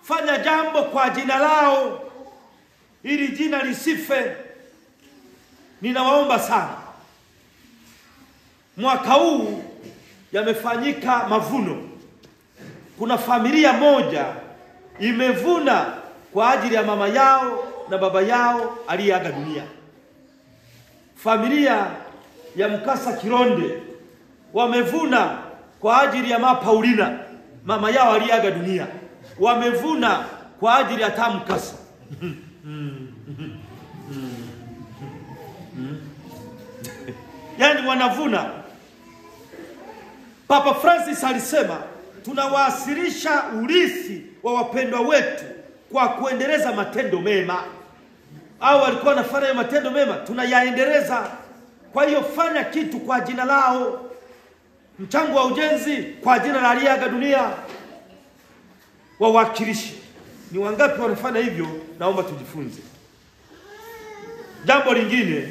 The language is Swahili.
Fanya jambo kwa jina lao, ili jina lisife. Ninawaomba sana, mwaka huu yamefanyika mavuno. Kuna familia moja imevuna kwa ajili ya mama yao na baba yao aliyeaga dunia. Familia ya Mkasa Kironde wamevuna kwa ajili ya Mama Paulina, mama yao aliyeaga dunia. Wamevuna kwa ajili ya Tamkasa. Yani wanavuna. Papa Francis alisema tunawasilisha urithi wa wapendwa wetu kwa kuendeleza matendo mema. Au walikuwa wanafanya matendo mema, tunayaendeleza. Kwa hiyo fanya kitu kwa jina lao. Mchango wa ujenzi kwa jina la aliyeaga dunia. Wawakilishi ni wangapi wanafanya hivyo? Naomba tujifunze. Jambo lingine,